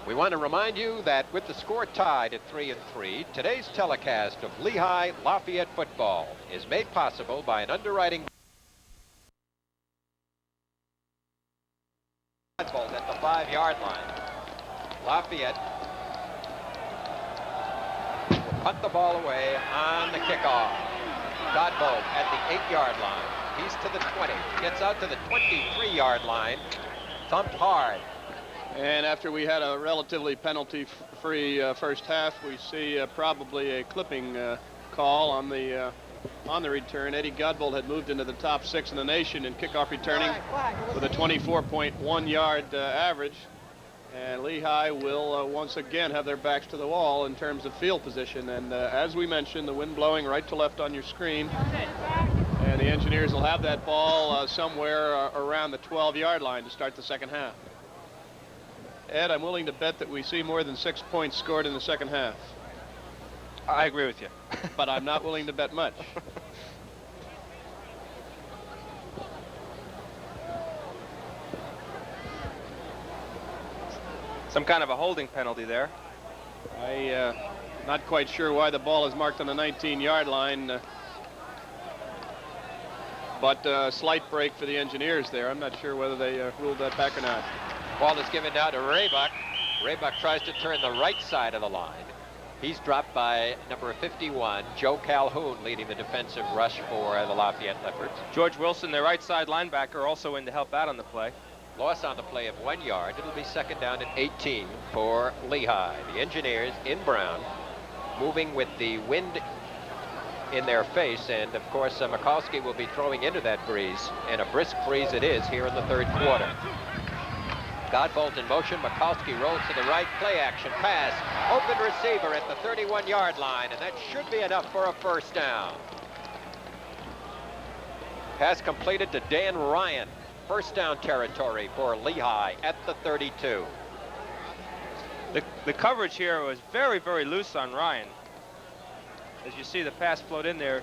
We want to remind you that with the score tied at 3-3, today's telecast of Lehigh-Lafayette football is made possible by an underwriting at the 5-yard line. Lafayette will punt the ball away on the kickoff. Godbolt at the 8-yard line. He's to the 20. Gets out to the 23-yard line. Thumped hard. And after we had a relatively penalty-free first half, we see probably a clipping call on the return. Eddie Godbolt had moved into the top 6 in the nation in kickoff returning with a 24.1-yard average. And Lehigh will once again have their backs to the wall in terms of field position. And as we mentioned, the wind blowing right to left on your screen. And the Engineers will have that ball somewhere around the 12-yard line to start the second half. Ed, I'm willing to bet that we see more than 6 points scored in the second half. I agree with you. But I'm not willing to bet much. Some kind of a holding penalty there. I'm not quite sure why the ball is marked on the 19-yard line. But a slight break for the Engineers there. I'm not sure whether they ruled that back or not. Ball is given now to Raybuck. Raybuck tries to turn the right side of the line. He's dropped by number 51, Joe Calhoun, leading the defensive rush for the Lafayette Leopards. George Wilson, their right side linebacker, also in to help out on the play. Loss on the play of 1 yard. It'll be second down and 18 for Lehigh. The Engineers in brown, moving with the wind in their face, and of course Mikulski will be throwing into that breeze, and a brisk breeze it is here in the third quarter. Godbolt in motion. Mikulski rolls to the right. Play action pass. Open receiver at the 31-yard line, and that should be enough for a first down. Pass completed to Dan Ryan. First down territory for Lehigh at the 32. The coverage here was very, very loose on Ryan. As you see, the pass flowed in there.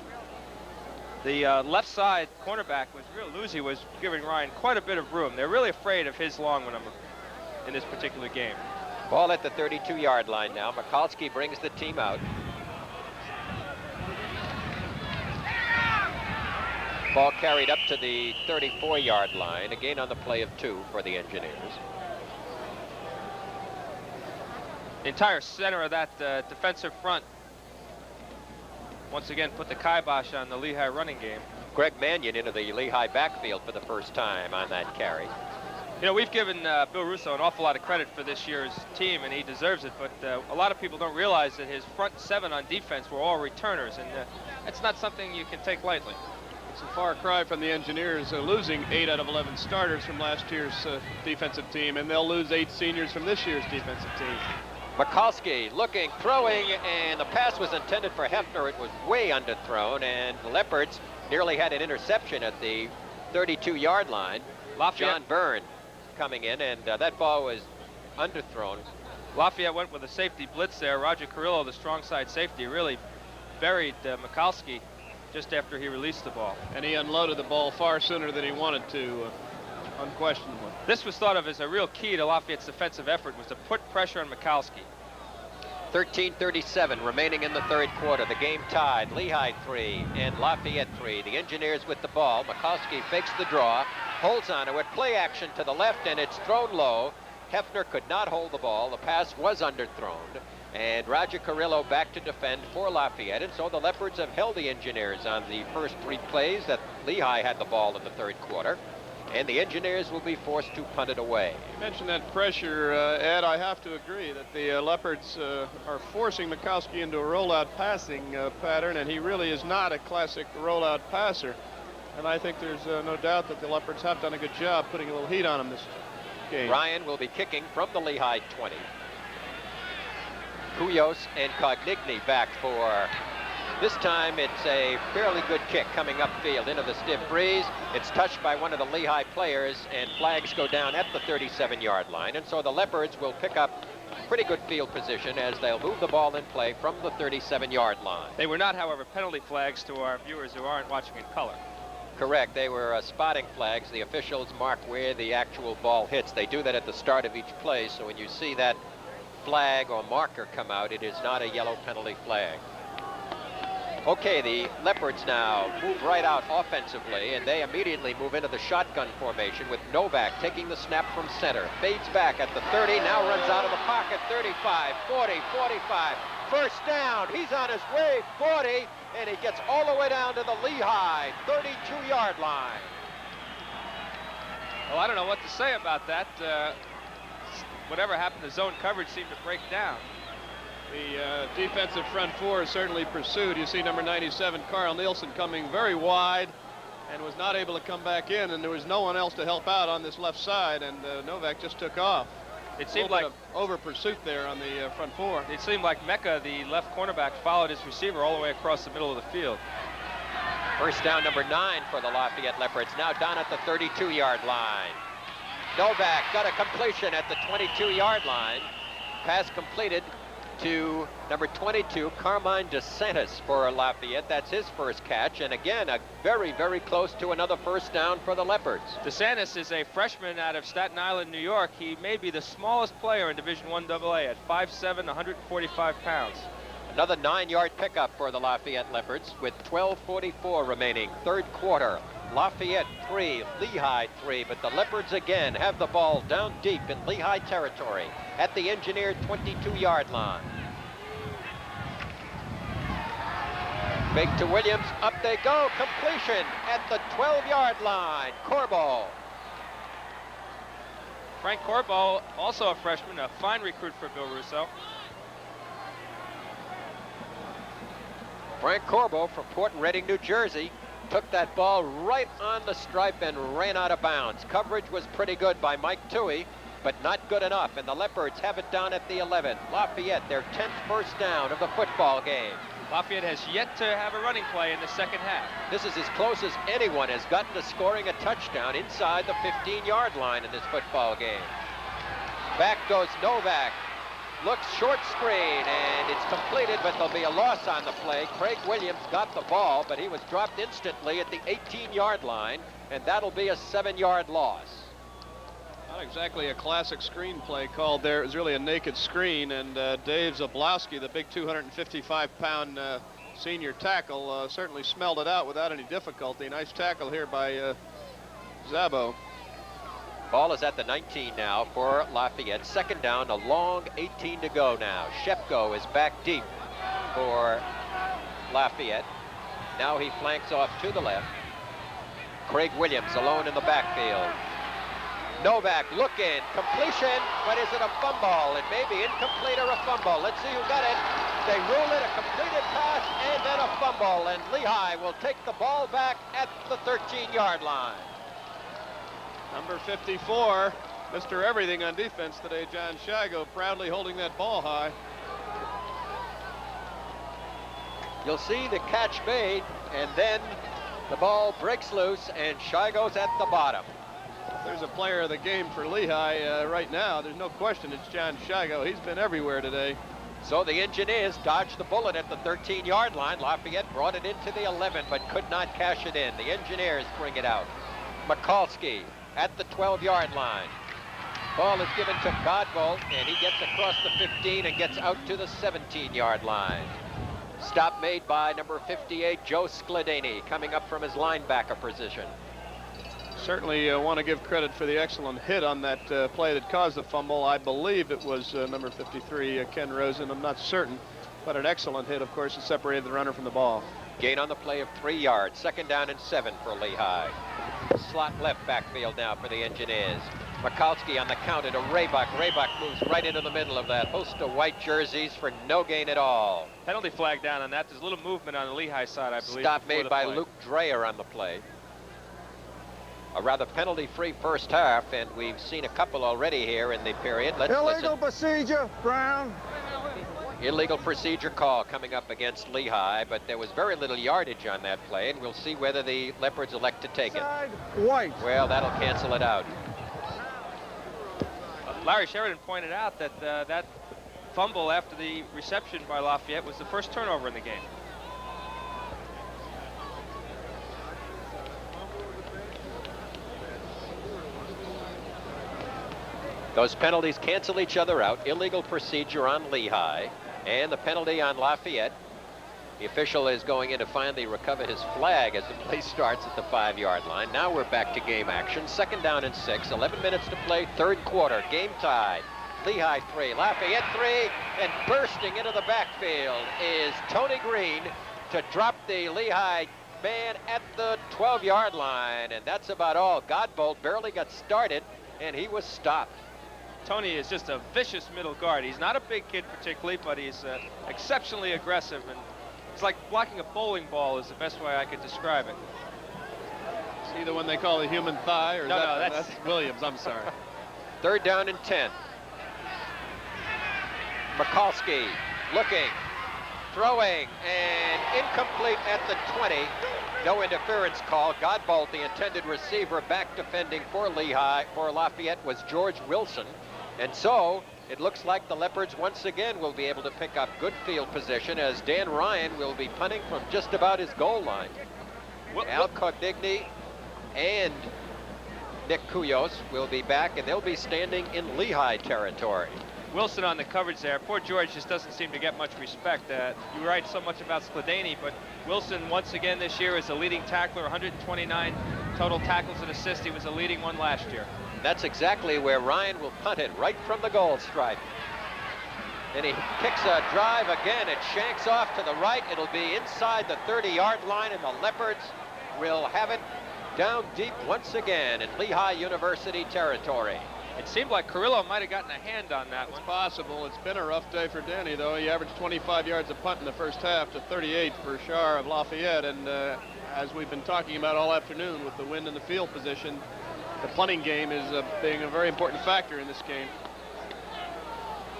The left side cornerback was real loose. He was giving Ryan quite a bit of room. They're really afraid of his long number in this particular game. Ball at the 32-yard line now. Mikulski brings the team out. Ball carried up to the 34-yard line. Again on the play of 2 for the Engineers. The entire center of that defensive front once again put the kibosh on the Lehigh running game. Greg Mannion into the Lehigh backfield for the first time on that carry. You know, we've given Bill Russo an awful lot of credit for this year's team, and he deserves it, but a lot of people don't realize that his front 7 on defense were all returners, and that's not something you can take lightly. It's a far cry from the Engineers losing 8 out of 11 starters from last year's defensive team, and they'll lose 8 seniors from this year's defensive team. Mikulski looking, throwing, and the pass was intended for Hefner. It was way underthrown, and the Leopards nearly had an interception at the 32-yard line. Lafayette. John Byrne coming in, and that ball was underthrown. Lafayette went with a safety blitz there. Roger Carrillo, the strong side safety, really buried Mikulski just after he released the ball. And he unloaded the ball far sooner than he wanted to, unquestionably. This was thought of as a real key to Lafayette's defensive effort, was to put pressure on Mikulski. 13:37 remaining in the third quarter. The game tied. Lehigh 3 and Lafayette 3. The Engineers with the ball. Mikulski fakes the draw, holds on to it. Play action to the left, and it's thrown low. Hefner could not hold the ball. The pass was underthrown. And Roger Carrillo back to defend for Lafayette. And so the Leopards have held the Engineers on the first 3 plays that Lehigh had the ball in the third quarter. And the Engineers will be forced to punt it away. You mentioned that pressure, Ed. I have to agree that the Leopards are forcing Mikulski into a rollout passing pattern, and he really is not a classic rollout passer. And I think there's no doubt that the Leopards have done a good job putting a little heat on him this game. Ryan will be kicking from the Lehigh 20. Kuyos and Cognigny back for, this time it's a fairly good kick coming upfield into the stiff breeze. It's touched by one of the Lehigh players, and flags go down at the 37-yard line. And so the Leopards will pick up pretty good field position as they'll move the ball in play from the 37-yard line. They were not, however, penalty flags to our viewers who aren't watching in color. Correct. They were spotting flags. The officials mark where the actual ball hits. They do that at the start of each play, so when you see that flag or marker come out, it is not a yellow penalty flag. Okay, the Leopards now move right out offensively, and they immediately move into the shotgun formation with Novak taking the snap from center. Fades back at the 30, now runs out of the pocket, 35, 40, 45. First down, he's on his way, 40, and he gets all the way down to the Lehigh 32-yard line. Well, I don't know what to say about that. Whatever happened, the zone coverage seemed to break down. The defensive front four is certainly pursued. You see number 97, Carl Nielsen, coming very wide and was not able to come back in, and there was no one else to help out on this left side, and Novak just took off. It seemed like over pursuit there on the front four. It seemed like Mecca, the left cornerback, followed his receiver all the way across the middle of the field. First down, number 9 for the Lafayette Leopards, now down at the 32-yard line. Novak got a completion at the 22-yard line. Pass completed to number 22, Carmine DeSantis for Lafayette. That's his first catch, and again, very, very close to another first down for the Leopards. DeSantis is a freshman out of Staten Island, New York. He may be the smallest player in Division I AA at 5'7", 145 pounds. Another 9-yard pickup for the Lafayette Leopards with 12:44 remaining, third quarter. Lafayette 3, Lehigh 3, but the Leopards again have the ball down deep in Lehigh territory at the engineered 22-yard line. Fake to Williams, up they go, completion at the 12-yard line, Corbo. Frank Corbo, also a freshman, a fine recruit for Bill Russo. Frank Corbo from Port Reading, New Jersey, took that ball right on the stripe and ran out of bounds. Coverage was pretty good by Mike Toohey, but not good enough, and the Leopards have it down at the 11. Lafayette, their 10th first down of the football game. Lafayette has yet to have a running play in the second half. This is as close as anyone has gotten to scoring a touchdown inside the 15-yard line in this football game. Back goes Novak. Looks short screen, and it's completed, but there'll be a loss on the play. Craig Williams got the ball, but he was dropped instantly at the 18-yard line, and that'll be a 7-yard loss. Not exactly a classic screen play called there. It was really a naked screen, and Dave Zablowski, the big 255-pound senior tackle, certainly smelled it out without any difficulty. Nice tackle here by Zabo. Ball is at the 19 now for Lafayette. Second down, a long 18 to go now. Shepko is back deep for Lafayette. Now he flanks off to the left. Craig Williams alone in the backfield. Novak looking, completion, but is it a fumble? It may be incomplete or a fumble. Let's see who got it. They rule it a completed pass and then a fumble, and Lehigh will take the ball back at the 13-yard line. Number 54, Mr. Everything on defense today, John Shigo, proudly holding that ball high. You'll see the catch made, and then the ball breaks loose, and Shigo's at the bottom. There's a player of the game for Lehigh right now. There's no question it's John Shigo. He's been everywhere today. So the Engineers dodged the bullet at the 13-yard line. Lafayette brought it into the 11, but could not cash it in. The Engineers bring it out. Mikulski at the 12-yard line. Ball is given to Godbolt, and he gets across the 15 and gets out to the 17-yard line. Stop made by number 58, Joe Skladany, coming up from his linebacker position. Certainly want to give credit for the excellent hit on that play that caused the fumble. I believe it was number 53, Ken Rosen. I'm not certain, but an excellent hit, of course, that separated the runner from the ball. Gain on the play of 3 yards. Second down and 7 for Lehigh. Slot left backfield now for the Engineers. Mikulski on the counter to Raybuck. Raybuck moves right into the middle of that host of white jerseys for no gain at all. Penalty flag down on that. There's a little movement on the Lehigh side, I believe. Stop made by Luke Dreyer on the play. A rather penalty-free first half, and we've seen a couple already here in the period. Let's Illegal procedure, Brown. Illegal procedure call coming up against Lehigh, but there was very little yardage on that play, and we'll see whether the Leopards elect to take it. White. Well, that'll cancel it out. Larry Sheridan pointed out that that fumble after the reception by Lafayette was the first turnover in the game. Those penalties cancel each other out. Illegal procedure on Lehigh and the penalty on Lafayette. The official is going in to finally recover his flag as the play starts at the 5-yard line. Now we're back to game action. 2nd down and 6. 11 minutes to play. 3rd quarter. Game tied. Lehigh 3, Lafayette 3, and bursting into the backfield is Tony Green to drop the Lehigh man at the 12-yard line, and that's about all. Godbolt barely got started, and he was stopped. Tony is just a vicious middle guard. He's not a big kid particularly, but he's exceptionally aggressive, and it's like blocking a bowling ball is the best way I could describe it. See the one they call the human thigh? Or No, that's Williams, I'm sorry. 3rd down and 10. Mikulski looking, throwing, and incomplete at the 20. No interference call. Godbolt, the intended receiver, back defending for Lafayette was George Wilson. And so it looks like the Leopards once again will be able to pick up good field position as Dan Ryan will be punting from just about his goal line. Al Cogdigny and Nick Kuyos will be back, and they'll be standing in Lehigh territory. Wilson on the coverage there. Poor George just doesn't seem to get much respect. You write so much about Skladany, but Wilson once again this year is the leading tackler, 129 total tackles and assists. He was the leading one last year. That's exactly where Ryan will punt it, right from the goal stripe. And he kicks a drive again. It shanks off to the right. It'll be inside the 30-yard line, and the Leopards will have it down deep once again in Lehigh University territory. It seemed like Carrillo might have gotten a hand on that one. It's possible. It's been a rough day for Danny, though. He averaged 25 yards a punt in the first half to 38 for Shar of Lafayette. And as we've been talking about all afternoon with the wind and the field position, the punting game is being a very important factor in this game.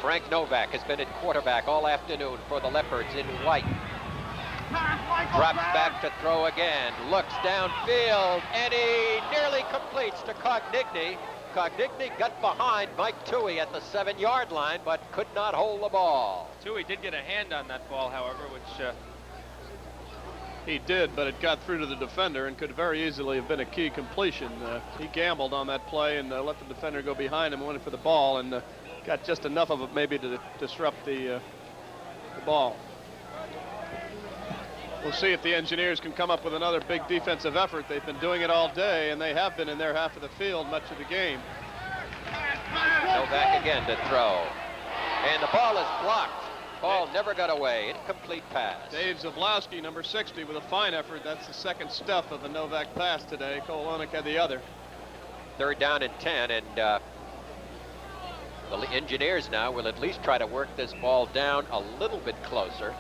Frank Novak has been at quarterback all afternoon for the Leopards in white. Drops back to throw again, looks downfield, and he nearly completes to Cogdigny. Cogdigny got behind Mike Toohey at the 7-yard line, but could not hold the ball. Toohey did get a hand on that ball, however, which... He did, but it got through to the defender and could very easily have been a key completion. He gambled on that play and let the defender go behind him, went for the ball, and got just enough of it maybe to disrupt the ball. We'll see if the Engineers can come up with another big defensive effort. They've been doing it all day, and they have been in their half of the field much of the game. Novak again to throw. And the ball is blocked. Ball never got away. Incomplete pass. Dave Zablowski, number 60, with a fine effort. That's the second stuff of the Novak pass today. Kolonik had the other. 3rd down and 10, and the Engineers now will at least try to work this ball down a little bit closer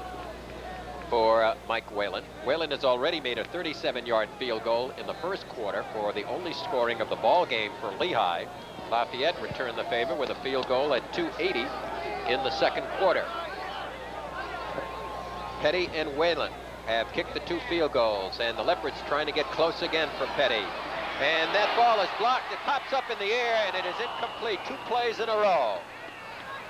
for Mike Whalen. Whalen has already made a 37-yard field goal in the first quarter for the only scoring of the ball game for Lehigh. Lafayette returned the favor with a field goal at 2:80 in the second quarter. Petty and Whalen have kicked the 2 field goals, and the Leopards trying to get close again for Petty. And that ball is blocked. It pops up in the air, and it is incomplete. 2 plays in a row.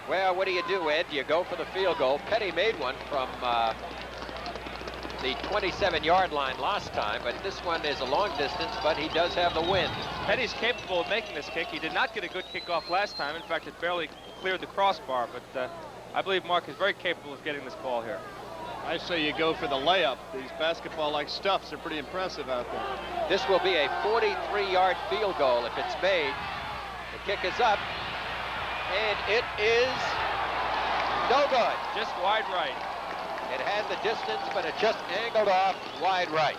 Well, what do you do, Ed? You go for the field goal. Petty made one from the 27-yard line last time, but this one is a long distance, but he does have the wind. Petty's capable of making this kick. He did not get a good kickoff last time. In fact, it barely cleared the crossbar, but I believe Mark is very capable of getting this ball here. I say you go for the layup. These basketball-like stuffs are pretty impressive out there. This will be a 43-yard field goal if it's made. The kick is up, and it is no good. Just wide right. It had the distance, but it just angled off wide right.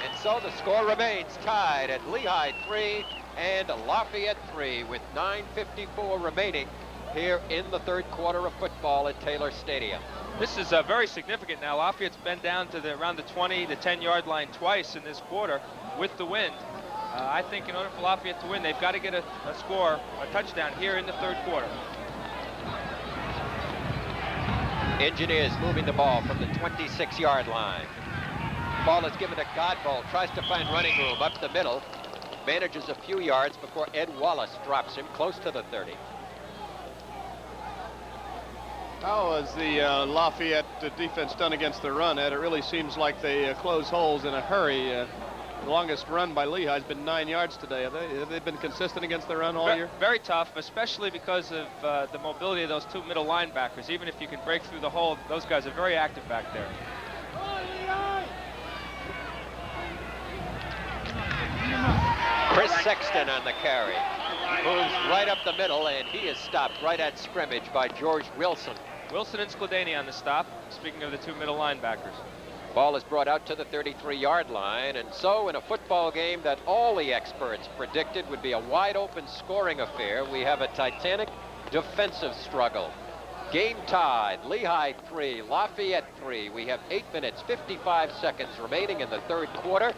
And so the score remains tied at Lehigh 3 and Lafayette 3 with 9:54 remaining here in the 3rd quarter of football at Taylor Stadium. This is very significant now. Lafayette's been down to around the 20, the 10-yard line twice in this quarter with the wind. I think in order for Lafayette to win, they've got to get a score, a touchdown here in the 3rd quarter. Engineers moving the ball from the 26-yard line. Ball is given to Godbolt, tries to find running room up the middle, manages a few yards before Ed Wallace drops him close to the 30. How has the Lafayette defense done against the run, Ed? It really seems like they close holes in a hurry. The longest run by Lehigh has been 9 yards today. Have they been consistent against the run all year? Very tough, especially because of the mobility of those two middle linebackers. Even if you can break through the hole, those guys are very active back there. Chris Sexton on the carry. Moves right up the middle, and he is stopped right at scrimmage by George Wilson. Wilson and Skladany on the stop, speaking of the two middle linebackers. Ball is brought out to the 33-yard line, and so in a football game that all the experts predicted would be a wide-open scoring affair, we have a titanic defensive struggle. Game tied, Lehigh 3, Lafayette 3. We have 8 minutes, 55 seconds remaining in the third quarter,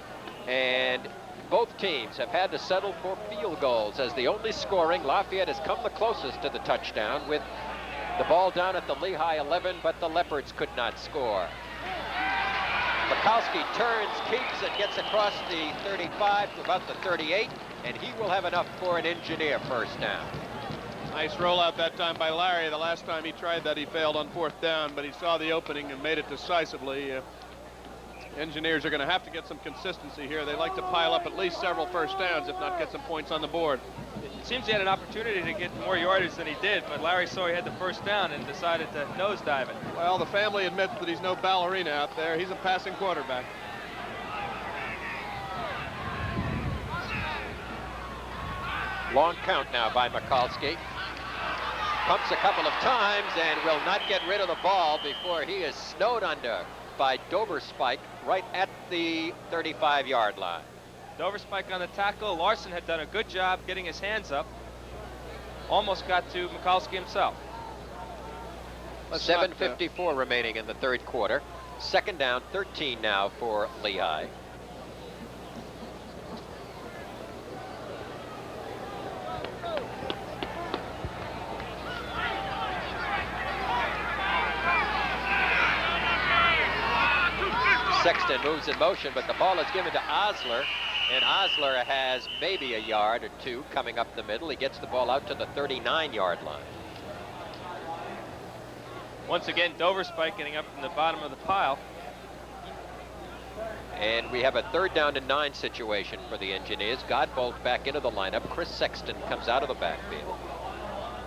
and both teams have had to settle for field goals as the only scoring. Lafayette has come the closest to the touchdown with the ball down at the Lehigh 11, but the Leopards could not score. Mikowski turns, keeps, and gets across the 35 to about the 38, and he will have enough for an Engineer first down. Nice rollout that time by Larry. The last time he tried that, he failed on 4th down, but he saw the opening and made it decisively. Engineers are going to have to get some consistency here. They like to pile up at least several first downs, if not get some points on the board. It seems he had an opportunity to get more yardage than he did, but Larry saw he had the first down and decided to nosedive it. Well, the family admits that he's no ballerina out there. He's a passing quarterback. Long count now by Mikulski. Pumps a couple of times and will not get rid of the ball before he is snowed under by Doverspike right at the 35-yard line. Doverspike on the tackle. Larson had done a good job getting his hands up. Almost got to Mikulski himself. 7:54 remaining in the third quarter. Second down, 13 now for Lehigh. Sexton moves in motion, but the ball is given to Osler, and Osler has maybe a yard or two coming up the middle. He gets the ball out to the 39-yard line. Once again, Doverspike getting up from the bottom of the pile. And we have a 3rd down and 9 situation for the Engineers. Godbolt back into the lineup. Chris Sexton comes out of the backfield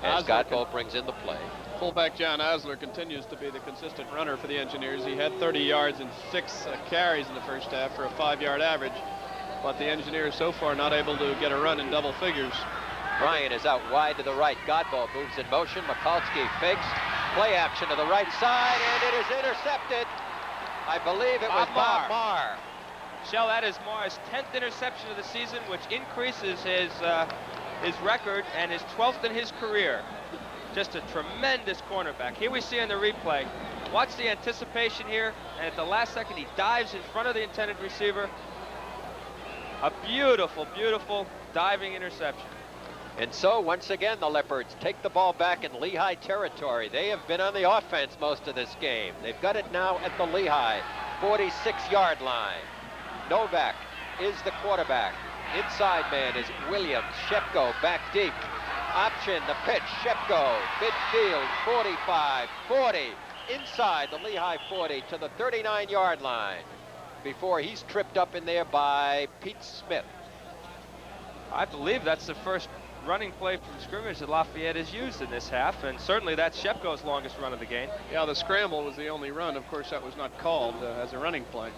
as Godbolt brings in the play. Fullback John Osler continues to be the consistent runner for the Engineers. He had 30 yards and 6 carries in the first half for a 5-yard average, but the Engineers so far not able to get a run in double figures. Ryan is out wide to the right. Godbolt moves in motion. Mikulski fakes. Play action to the right side, and it is intercepted. I believe it was Bob Marr. Shell, that is Marr's 10th interception of the season, which increases his record and is 12th in his career. Just a tremendous cornerback. Here we see in the replay, watch the anticipation here, and at the last second he dives in front of the intended receiver. A beautiful, beautiful diving interception. And so once again the Leopards take the ball back in Lehigh territory. They have been on the offense most of this game. They've got it now at the Lehigh 46-yard line. Novak is the quarterback. Inside man is Williams. Shepko back deep. Option, the pitch, Shepko, midfield, 45, 40, inside the Lehigh 40 to the 39-yard line before he's tripped up in there by Pete Smith. I believe that's the first running play from scrimmage that Lafayette has used in this half, and certainly that's Shepko's longest run of the game. Yeah, the scramble was the only run. Of course, that was not called as a running play.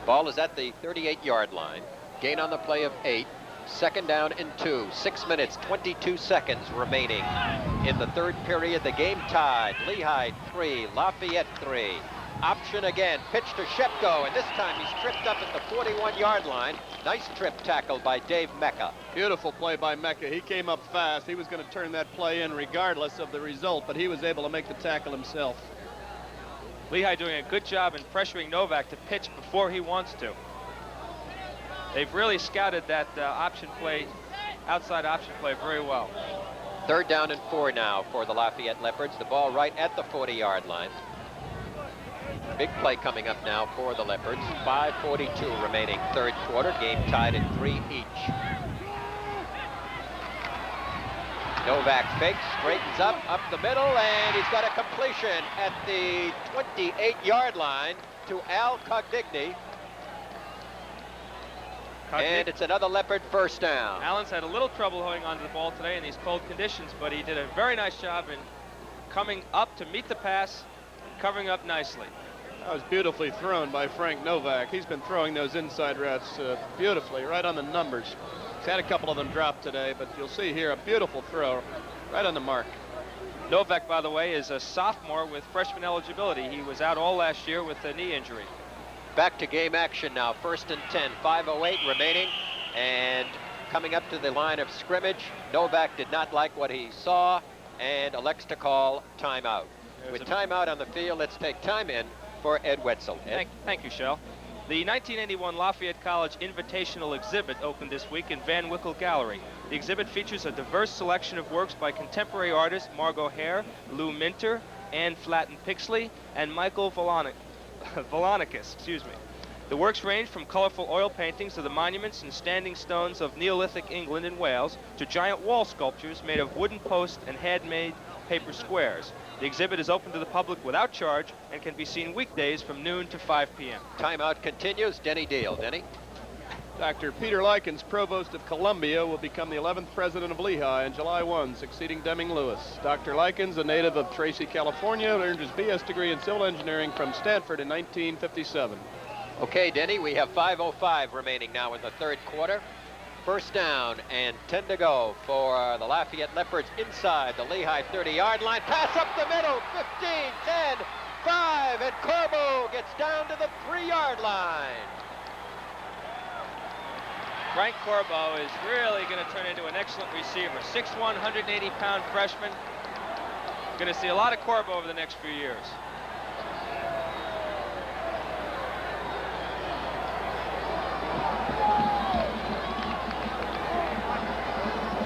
Ball is at the 38-yard line. Gain on the play of 8. Second down and 2. 6 minutes, 22 seconds remaining in the third period. The game tied. Lehigh 3, Lafayette 3. Option again, pitch to Shepko, and this time he's tripped up at the 41-yard line. Nice trip tackle by Dave Mecca. Beautiful play by Mecca. He came up fast. He was going to turn that play in regardless of the result, but he was able to make the tackle himself. Lehigh doing a good job in pressuring Novak to pitch before he wants to. They've really scouted that option play, outside option play very well. 3rd down and 4 now for the Lafayette Leopards. The ball right at the 40-yard line. Big play coming up now for the Leopards. 5:42 remaining third quarter. Game tied at 3 each. Novak fakes, straightens up the middle, and he's got a completion at the 28-yard line to Al Cogdigny. And it's another Leopard first down. Allen's had a little trouble holding onto the ball today in these cold conditions, but he did a very nice job in coming up to meet the pass, covering up nicely. That was beautifully thrown by Frank Novak. He's been throwing those inside routes beautifully, right on the numbers. He's had a couple of them drop today, but you'll see here a beautiful throw right on the mark. Novak, by the way, is a sophomore with freshman eligibility. He was out all last year with a knee injury. Back to game action now. 1st and 10, 5:08 remaining. And coming up to the line of scrimmage, Novak did not like what he saw and elects to call timeout. With timeout on the field, let's take time in for Ed Wetzel. Ed? Thank you, Shell. The 1981 Lafayette College Invitational Exhibit opened this week in Van Wickle Gallery. The exhibit features a diverse selection of works by contemporary artists Margot Hare, Lou Minter, Anne Flatten Pixley, and Michael Volonikis, excuse me. The works range from colorful oil paintings to the monuments and standing stones of Neolithic England and Wales to giant wall sculptures made of wooden posts and handmade paper squares. The exhibit is open to the public without charge and can be seen weekdays from noon to 5 p.m. Timeout continues. Denny Deal. Denny? Dr. Peter Likens, Provost of Columbia, will become the 11th president of Lehigh on July 1, succeeding Deming Lewis. Dr. Likens, a native of Tracy, California, earned his BS degree in civil engineering from Stanford in 1957. Okay, Denny, we have 5:05 remaining now in the third quarter. First down and 10 to go for the Lafayette Leopards inside the Lehigh 30-yard line. Pass up the middle, 15, 10, 5, and Corbo gets down to the 3-yard line. Frank Corbo is really going to turn into an excellent receiver. 6'1", 180-pound freshman. Going to see a lot of Corbo over the next few years.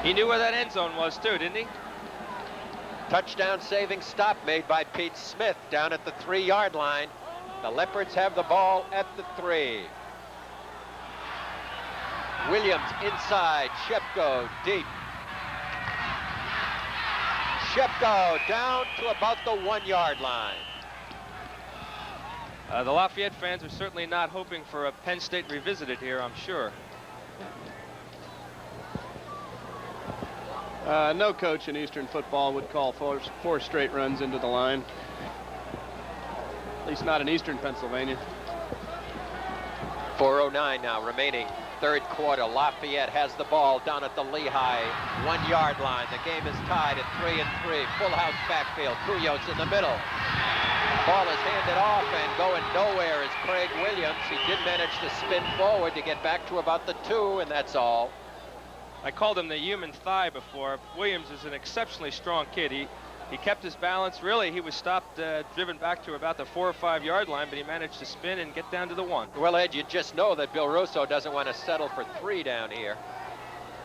He knew where that end zone was too, didn't he? Touchdown saving stop made by Pete Smith down at the 3-yard line. The Leopards have the ball at the 3. Williams inside, Shepko deep. Shepko down to about the 1-yard line. The Lafayette fans are certainly not hoping for a Penn State revisited here, I'm sure. No coach in Eastern football would call four straight runs into the line. At least not in Eastern Pennsylvania. 4:09 now remaining. Third quarter. Lafayette has the ball down at the Lehigh 1-yard line. The game is tied at 3-3. Full house backfield. Kuyos in the middle. Ball is handed off and going nowhere is Craig Williams. He did manage to spin forward to get back to about the 2, and that's all. I called him the human thigh before. Williams is an exceptionally strong kid. He kept his balance. Really, he was stopped, driven back to about the 4 or 5 yard line, but he managed to spin and get down to the 1. Well, Ed, you just know that Bill Russo doesn't want to settle for 3 down here.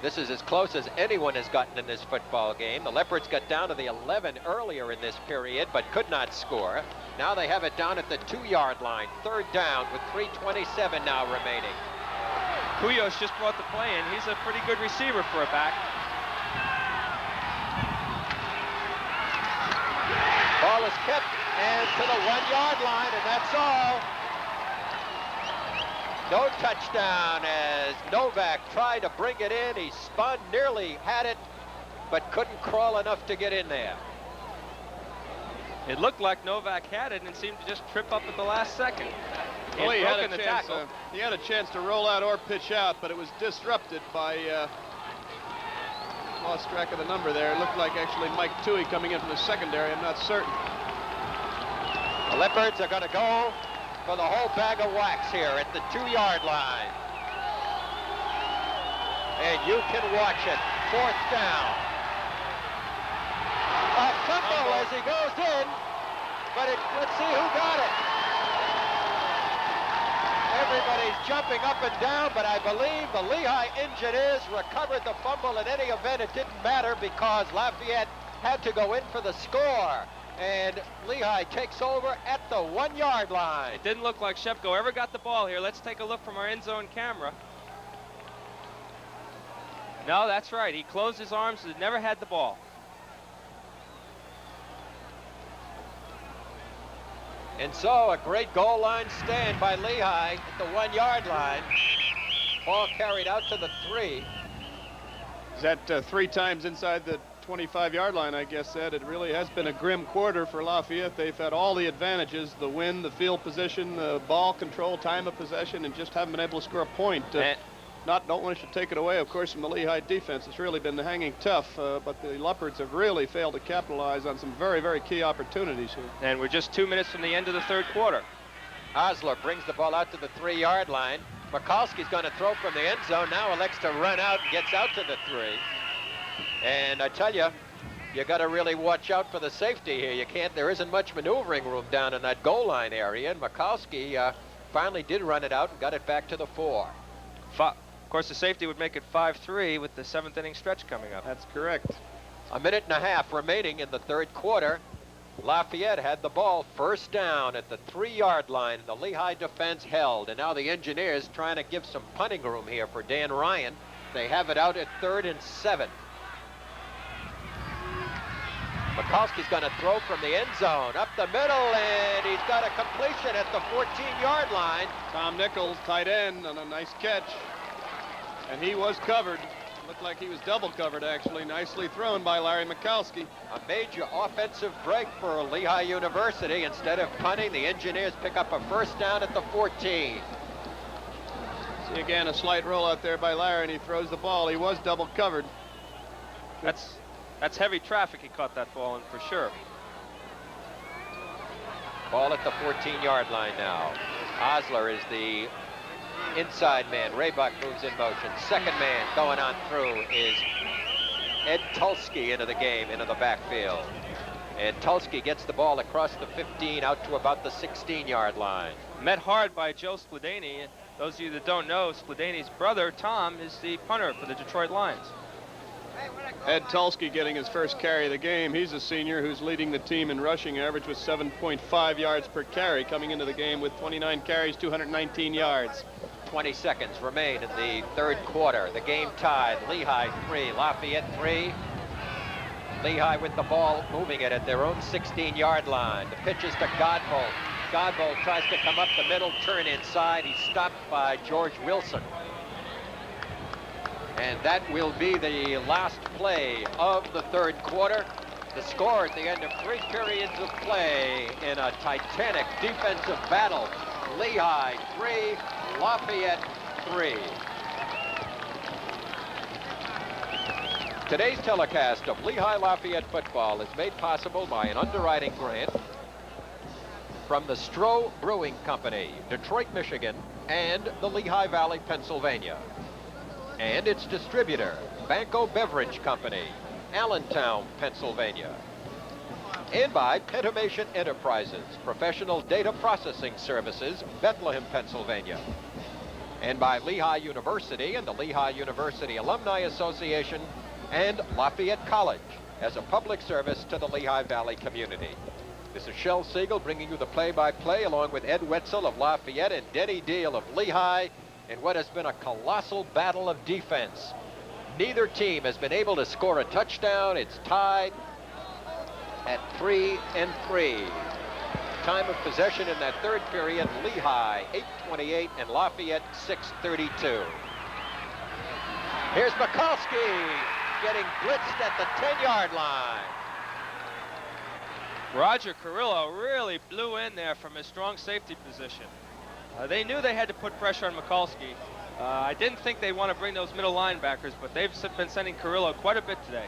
This is as close as anyone has gotten in this football game. The Leopards got down to the 11 earlier in this period, but could not score. Now they have it down at the 2-yard line. Third down with 3:27 now remaining. Kuyos just brought the play in. He's a pretty good receiver for a back. Ball is kept and to the 1-yard line, and that's all. No touchdown as Novak tried to bring it in. He spun, nearly had it, but couldn't crawl enough to get in there. It looked like Novak had it and seemed to just trip up at the last second. Well, he had a chance to roll out or pitch out, but it was disrupted by, lost track of the number there. It looked like actually Mike Toohey coming in from the secondary. I'm not certain. The Leopards are going to go for the whole bag of wax here at the 2-yard line. And you can watch it. Fourth down. A fumble as he goes in, but let's see who got it. Everybody's jumping up and down, but I believe the Lehigh Engineers recovered the fumble. In any event, it didn't matter because Lafayette had to go in for the score. And Lehigh takes over at the 1-yard line. It didn't look like Shepko ever got the ball here. Let's take a look from our end zone camera. No, that's right. He closed his arms and never had the ball. And so a great goal line stand by Lehigh at the 1-yard line. Ball carried out to the 3. Is that 3 times inside the 25-yard line, I guess, Ed? It really has been a grim quarter for Lafayette. They've had all the advantages, the wind, the field position, the ball control, time of possession, and just haven't been able to score a point. Don't want to take it away, of course, from the Lehigh defense. It's really been hanging tough, but the Leopards have really failed to capitalize on some very, very key opportunities here. And we're just 2 minutes from the end of the third quarter. Osler brings the ball out to the 3-yard line. Mikulski's going to throw from the end zone. Now elects to run out and gets out to the 3. And I tell you, you got to really watch out for the safety here. There isn't much maneuvering room down in that goal line area. And Mikulski finally did run it out and got it back to the 4. Of course, the safety would make it 5-3 with the 7th inning stretch coming up. That's correct. A minute and a half remaining in the third quarter. Lafayette had the ball first down at the 3-yard line. The Lehigh defense held, and now the Engineers trying to give some punting room here for Dan Ryan. They have it out at 3rd and 7. Mikulski's going to throw from the end zone up the middle, and he's got a completion at the 14-yard line. Tom Nichols, tight end, on a nice catch, and he was covered. Looked like he was double covered, actually. Nicely thrown by Larry Mikulski. A major offensive break for Lehigh University. Instead of punting, the Engineers pick up a first down at the 14. See again a slight roll out there by Larry, and he throws the ball. He was double covered. That's heavy traffic he caught that ball in for sure. Ball at the 14-yard line now. Osler is the inside man. Raybuck moves in motion. Second man going on through is Ed Tulsky into the game, into the backfield. And Tulsky gets the ball across the 15 out to about the 16-yard line. Met hard by Joe Skladany. Those of you that don't know, Skladany's brother, Tom, is the punter for the Detroit Lions. Ed Tulsky getting his first carry of the game. He's a senior who's leading the team in rushing average with 7.5 yards per carry, coming into the game with 29 carries, 219 yards. 20 seconds remain in the third quarter. The game tied. Lehigh 3, Lafayette 3. Lehigh with the ball, moving it at their own 16-yard line. The pitch is to Godbolt. Godbolt tries to come up the middle, turn inside. He's stopped by George Wilson. And that will be the last play of the third quarter. The score at the end of 3 periods of play in a titanic defensive battle. Lehigh 3, Lafayette 3. Today's telecast of Lehigh Lafayette football is made possible by an underwriting grant from the Stroh Brewing Company, Detroit, Michigan, and the Lehigh Valley, Pennsylvania. And its distributor, Banco Beverage Company, Allentown, Pennsylvania. And by Pentimation Enterprises, professional data processing services, Bethlehem, Pennsylvania. And by Lehigh University and the Lehigh University Alumni Association and Lafayette College as a public service to the Lehigh Valley community. This is Shel Siegel bringing you the play-by-play along with Ed Wetzel of Lafayette and Denny Deal of Lehigh in what has been a colossal battle of defense. Neither team has been able to score a touchdown. It's tied at 3-3. Time of possession in that third period, Lehigh 8:28 and Lafayette 6:32. Here's Mikulski getting blitzed at the 10-yard line. Roger Carrillo really blew in there from his strong safety position. They knew they had to put pressure on Mikulski. I didn't think they'd want to bring those middle linebackers, but they've been sending Carrillo quite a bit today.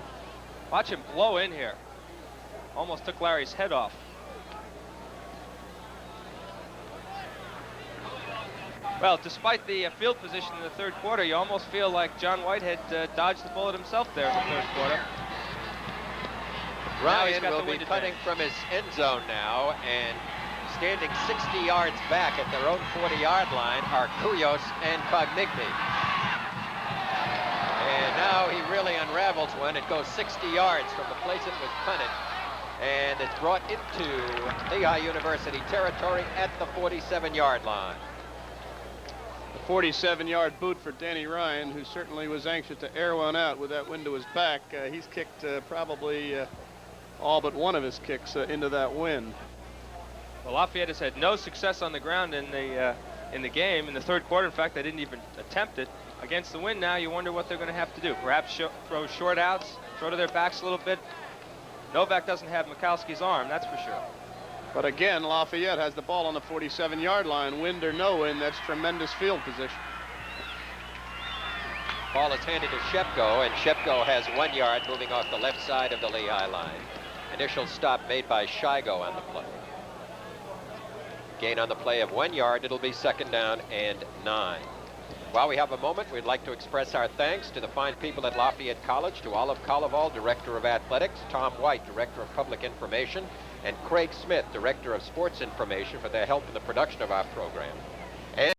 Watch him blow in here. Almost took Larry's head off. Well, despite the field position in the third quarter, you almost feel like John Whitehead dodged the bullet himself there in the third quarter. Ryan will be punting from his end zone now, and standing 60 yards back at their own 40-yard line are Kouros and Cognigny. And now he really unravels one. It goes 60 yards from the place it was punted, and it's brought into Lehigh University territory at the 47-yard line. A 47-yard boot for Danny Ryan, who certainly was anxious to air one out with that wind to his back. He's kicked probably all but one of his kicks into that wind. Well, Lafayette has had no success on the ground in the game in the third quarter. In fact, they didn't even attempt it. Against the wind now, you wonder what they're going to have to do. Perhaps throw short outs, throw to their backs a little bit. Novak doesn't have Mikowski's arm, that's for sure. But again, Lafayette has the ball on the 47-yard line. Wind or no wind, that's tremendous field position. Ball is handed to Shepko, and Shepko has 1 yard moving off the left side of the Lehigh line. Initial stop made by Shigo on the play. Gain on the play of 1 yard. It'll be 2nd down and 9. While we have a moment, we'd like to express our thanks to the fine people at Lafayette College, to Olive Collival, Director of Athletics, Tom White, Director of Public Information, and Craig Smith, Director of Sports Information, for their help in the production of our program.